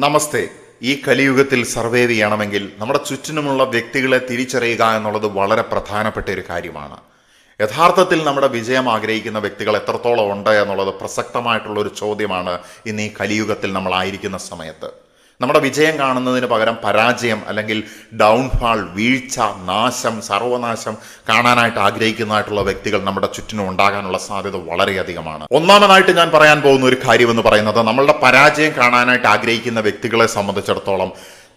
നമസ്തേ. ഈ കലിയുഗത്തിൽ സർവൈവ് ചെയ്യണമെങ്കിൽ നമ്മുടെ ചുറ്റിനുമുള്ള വ്യക്തികളെ തിരിച്ചറിയുക എന്നുള്ളത് വളരെ പ്രധാനപ്പെട്ട ഒരു കാര്യമാണ്. യഥാർത്ഥത്തിൽ നമ്മുടെ വിജയം ആഗ്രഹിക്കുന്ന വ്യക്തികൾ എത്രത്തോളം ഉണ്ട് എന്നുള്ളത് പ്രസക്തമായിട്ടുള്ള ഒരു ചോദ്യമാണ് ഇന്ന് ഈ കലിയുഗത്തിൽ നമ്മളായിരിക്കുന്ന സമയത്ത്. നമ്മുടെ വിജയം കാണുന്നതിന് പകരം പരാജയം അല്ലെങ്കിൽ ഡൗൺഫാൾ, വീഴ്ച, നാശം, സർവനാശം കാണാനായിട്ട് ആഗ്രഹിക്കുന്നതായിട്ടുള്ള വ്യക്തികൾ നമ്മുടെ ചുറ്റിനും ഉണ്ടാകാനുള്ള സാധ്യത വളരെയധികമാണ്. ഒന്നാമതായിട്ട് ഞാൻ പറയാൻ പോകുന്ന ഒരു കാര്യം എന്ന് പറയുന്നത്, നമ്മളുടെ പരാജയം കാണാനായിട്ട് ആഗ്രഹിക്കുന്ന വ്യക്തികളെ സംബന്ധിച്ചിടത്തോളം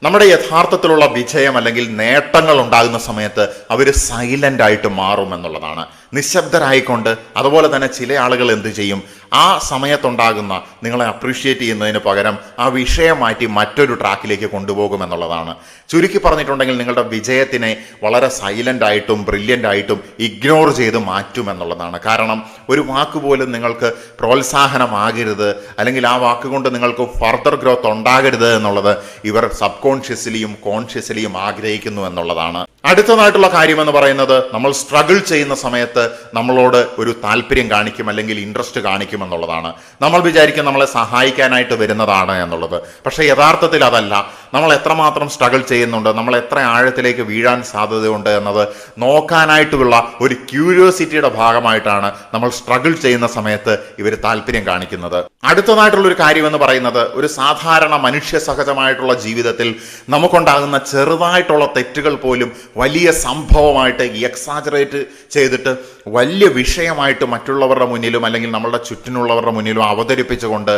നമ്മുടെ യഥാർത്ഥത്തിലുള്ള വിജയം അല്ലെങ്കിൽ നേട്ടങ്ങൾ ഉണ്ടാകുന്ന സമയത്ത് അവർ സൈലന്റ് ആയിട്ട് മാറും എന്നുള്ളതാണ്. നിശബ്ദരായിക്കൊണ്ട്. അതുപോലെ തന്നെ ചില ആളുകൾ എന്ത് ചെയ്യും, ആ സമയത്തുണ്ടാകുന്ന നിങ്ങളെ അപ്രീഷിയേറ്റ് ചെയ്യുന്നതിന് പകരം ആ വിഷയം മാറ്റി മറ്റൊരു ട്രാക്കിലേക്ക് കൊണ്ടുപോകുമെന്നുള്ളതാണ്. ചുരുക്കി പറഞ്ഞിട്ടുണ്ടെങ്കിൽ നിങ്ങളുടെ വിജയത്തിനെ വളരെ സൈലന്റ് ആയിട്ടും ബ്രില്യൻ്റ് ആയിട്ടും ഇഗ്നോർ ചെയ്ത് മാറ്റുമെന്നുള്ളതാണ്. കാരണം ഒരു വാക്കുപോലും നിങ്ങൾക്ക് പ്രോത്സാഹനമാകരുത്, അല്ലെങ്കിൽ ആ വാക്കുകൊണ്ട് നിങ്ങൾക്ക് ഫർദർ ഗ്രോത്ത് ഉണ്ടാകരുത് എന്നുള്ളത് ഇവർ സബ് കോൺഷ്യസ്ലിയും കോൺഷ്യസ്ലിയും ആഗ്രഹിക്കുന്നു എന്നുള്ളതാണ്. അടുത്തതായിട്ടുള്ള കാര്യമെന്ന് പറയുന്നത്, നമ്മൾ സ്ട്രഗിൾ ചെയ്യുന്ന സമയത്ത് നമ്മളോട് ഒരു താല്പര്യം കാണിക്കും അല്ലെങ്കിൽ ഇൻട്രസ്റ്റ് കാണിക്കും എന്നുള്ളതാണ്. നമ്മൾ വിചാരിക്കും നമ്മളെ സഹായിക്കാനായിട്ട് വരുന്നതാണ് എന്നുള്ളത്. പക്ഷേ യഥാർത്ഥത്തിൽ അതല്ല. നമ്മൾ എത്രമാത്രം സ്ട്രഗിൾ ചെയ്യുന്നുണ്ട്, നമ്മൾ എത്ര ആഴത്തിലേക്ക് വീഴാൻ സാധ്യതയുണ്ട് എന്നത് നോക്കാനായിട്ടുള്ള ഒരു ക്യൂരിയോസിറ്റിയുടെ ഭാഗമായിട്ടാണ് നമ്മൾ സ്ട്രഗിൾ ചെയ്യുന്ന സമയത്ത് ഇവർ താല്പര്യം കാണിക്കുന്നത്. അടുത്തതായിട്ടുള്ള ഒരു കാര്യമെന്ന് പറയുന്നത്, ഒരു സാധാരണ മനുഷ്യ സഹജമായിട്ടുള്ള ജീവിതത്തിൽ നമുക്കുണ്ടാകുന്ന ചെറുതായിട്ടുള്ള തെറ്റുകൾ പോലും വലിയ സംഭവമായിട്ട് എക്സാജറേറ്റ് ചെയ്തിട്ട് വലിയ വിഷയമായിട്ട് മറ്റുള്ളവരുടെ മുന്നിലും അല്ലെങ്കിൽ നമ്മളുടെ ചുറ്റിനുള്ളവരുടെ മുന്നിലും അവതരിപ്പിച്ചുകൊണ്ട്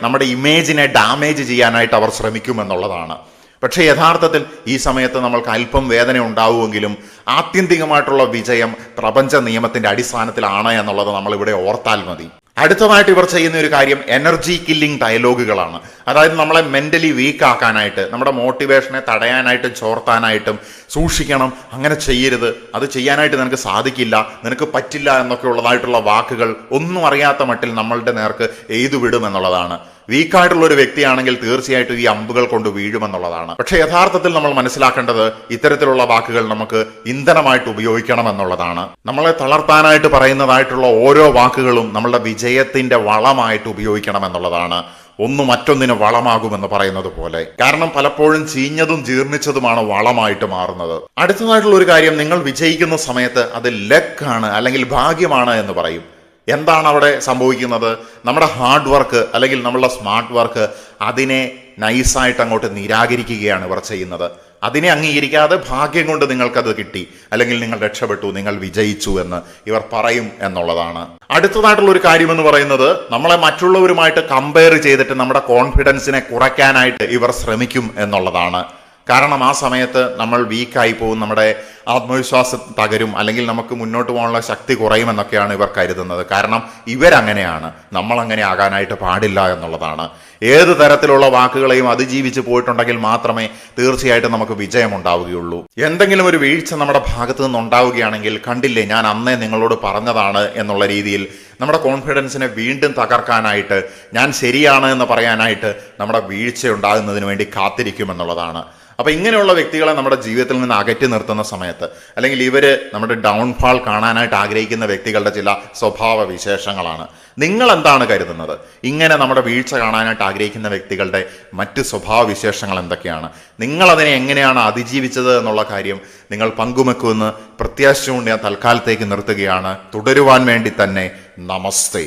നമ്മുടെ ഇമേജിനെ ഡാമേജ് ചെയ്യാനായിട്ട് അവർ ശ്രമിക്കുമെന്നുള്ളതാണ്. പക്ഷേ യഥാർത്ഥത്തിൽ ഈ സമയത്ത് നമ്മൾക്ക് അല്പം വേദന ഉണ്ടാവുമെങ്കിലും ആത്യന്തികമായിട്ടുള്ള വിജയം പ്രപഞ്ച നിയമത്തിന്റെ അടിസ്ഥാനത്തിലാണ് എന്നുള്ളത് നമ്മൾ ഇവിടെ ഓർത്താൽ മതി. അടുത്തതായിട്ട് ഇവർ ചെയ്യുന്ന ഒരു കാര്യം എനർജി കില്ലിംഗ് ഡയലോഗുകളാണ്. അതായത് നമ്മളെ മെന്റലി വീക്ക് ആക്കാനായിട്ട്, നമ്മുടെ മോട്ടിവേഷനെ തടയാനായിട്ടും ചോർത്താനായിട്ടും, സൂക്ഷിക്കണം, അങ്ങനെ ചെയ്യരുത്, അത് ചെയ്യാനായിട്ട് നിനക്ക് സാധിക്കില്ല, നിനക്ക് പറ്റില്ല എന്നൊക്കെ ഉള്ളതായിട്ടുള്ള വാക്കുകൾ ഒന്നും അറിയാത്ത മട്ടിൽ നമ്മളുടെ നേർക്ക് എയ്തു വിടും എന്നുള്ളതാണ്. വീക്കായിട്ടുള്ള ഒരു വ്യക്തിയാണെങ്കിൽ തീർച്ചയായിട്ടും ഈ അമ്പുകൾ കൊണ്ട് വീഴുമെന്നുള്ളതാണ്. പക്ഷെ യഥാർത്ഥത്തിൽ നമ്മൾ മനസ്സിലാക്കേണ്ടത്, ഇത്തരത്തിലുള്ള വാക്കുകൾ നമുക്ക് ഇന്ധനമായിട്ട് ഉപയോഗിക്കണം എന്നുള്ളതാണ്. നമ്മളെ തളർത്താനായിട്ട് പറയുന്നതായിട്ടുള്ള ഓരോ വാക്കുകളും നമ്മളുടെ വിജയത്തിന്റെ വളമായിട്ട് ഉപയോഗിക്കണം എന്നുള്ളതാണ്. ഒന്ന് മറ്റൊന്നിന് വളമാകുമെന്ന് പറയുന്നത് പോലെ. കാരണം പലപ്പോഴും ചീഞ്ഞതും ജീർണിച്ചതുമാണ് വളമായിട്ട് മാറുന്നത്. അടുത്തതായിട്ടുള്ള ഒരു കാര്യം, നിങ്ങൾ വിജയിക്കുന്ന സമയത്ത് അത് ലക്കാണ് അല്ലെങ്കിൽ ഭാഗ്യമാണ് എന്ന് പറയും. എന്താണ് അവിടെ സംഭവിക്കുന്നത്? നമ്മുടെ ഹാർഡ് വർക്ക് അല്ലെങ്കിൽ നമ്മളുടെ സ്മാർട്ട് വർക്ക് അതിനെ നൈസായിട്ട് അങ്ങോട്ട് നിരാകരിക്കുകയാണ് ഇവർ ചെയ്യുന്നത്. അതിനെ അംഗീകരിക്കാതെ ഭാഗ്യം കൊണ്ട് നിങ്ങൾക്കത് കിട്ടി, അല്ലെങ്കിൽ നിങ്ങൾ രക്ഷപ്പെട്ടു, നിങ്ങൾ വിജയിച്ചു എന്ന് ഇവർ പറയും എന്നുള്ളതാണ്. അടുത്തതായിട്ടുള്ള ഒരു കാര്യമെന്ന് പറയുന്നത്, നമ്മളെ മറ്റുള്ളവരുമായിട്ട് കമ്പയർ ചെയ്തിട്ട് നമ്മുടെ കോൺഫിഡൻസിനെ കുറയ്ക്കാനായിട്ട് ഇവർ ശ്രമിക്കും എന്നുള്ളതാണ്. കാരണം ആ സമയത്ത് നമ്മൾ വീക്കായി പോകും, നമ്മുടെ ആത്മവിശ്വാസം തകരും, അല്ലെങ്കിൽ നമുക്ക് മുന്നോട്ട് പോകാനുള്ള ശക്തി കുറയുമെന്നൊക്കെയാണ് ഇവർ കരുതുന്നത്. കാരണം ഇവരങ്ങനെയാണ്, നമ്മളങ്ങനെ ആകാനായിട്ട് പാടില്ല എന്നുള്ളതാണ്. ഏത് തരത്തിലുള്ള വാക്കുകളെയും അതിജീവിച്ച് പോയിട്ടുണ്ടെങ്കിൽ മാത്രമേ തീർച്ചയായിട്ടും നമുക്ക് വിജയം ഉണ്ടാവുകയുള്ളൂ. എന്തെങ്കിലും ഒരു വീഴ്ച നമ്മുടെ ഭാഗത്ത് നിന്നുണ്ടാവുകയാണെങ്കിൽ, കണ്ടില്ലേ ഞാൻ അന്നേ നിങ്ങളോട് പറഞ്ഞതാണ് എന്നുള്ള രീതിയിൽ നമ്മുടെ കോൺഫിഡൻസിനെ വീണ്ടും തകർക്കാനായിട്ട്, ഞാൻ ശരിയാണ് എന്ന് പറയാനായിട്ട് നമ്മുടെ വീഴ്ച ഉണ്ടാകുന്നതിന് വേണ്ടി കാത്തിരിക്കുമെന്നുള്ളതാണ്. അപ്പൊ ഇങ്ങനെയുള്ള വ്യക്തികളെ നമ്മുടെ ജീവിതത്തിൽ നിന്ന് അകറ്റി നിർത്തുന്ന സമയത്ത്, അല്ലെങ്കിൽ ഇവര് നമ്മുടെ ഡൗൺഫാൾ കാണാനായിട്ട് ആഗ്രഹിക്കുന്ന വ്യക്തികളുടെ ചില സ്വഭാവ വിശേഷങ്ങളാണ്. നിങ്ങൾ എന്താണ് കരുതുന്നത്? ഇങ്ങനെ നമ്മുടെ വീഴ്ച കാണാനായിട്ട് ആഗ്രഹിക്കുന്ന വ്യക്തികളുടെ മറ്റ് സ്വഭാവ വിശേഷങ്ങൾ എന്തൊക്കെയാണ്? നിങ്ങൾ അതിനെ എങ്ങനെയാണ് അതിജീവിച്ചത് എന്നുള്ള കാര്യം നിങ്ങൾ പങ്കുവെക്കുമെന്ന് പ്രത്യാശ കൊണ്ട് ഞാൻ തൽക്കാലത്തേക്ക് നിർത്തുകയാണ്. തുടരുവാൻ വേണ്ടി തന്നെ നമസ്തേ.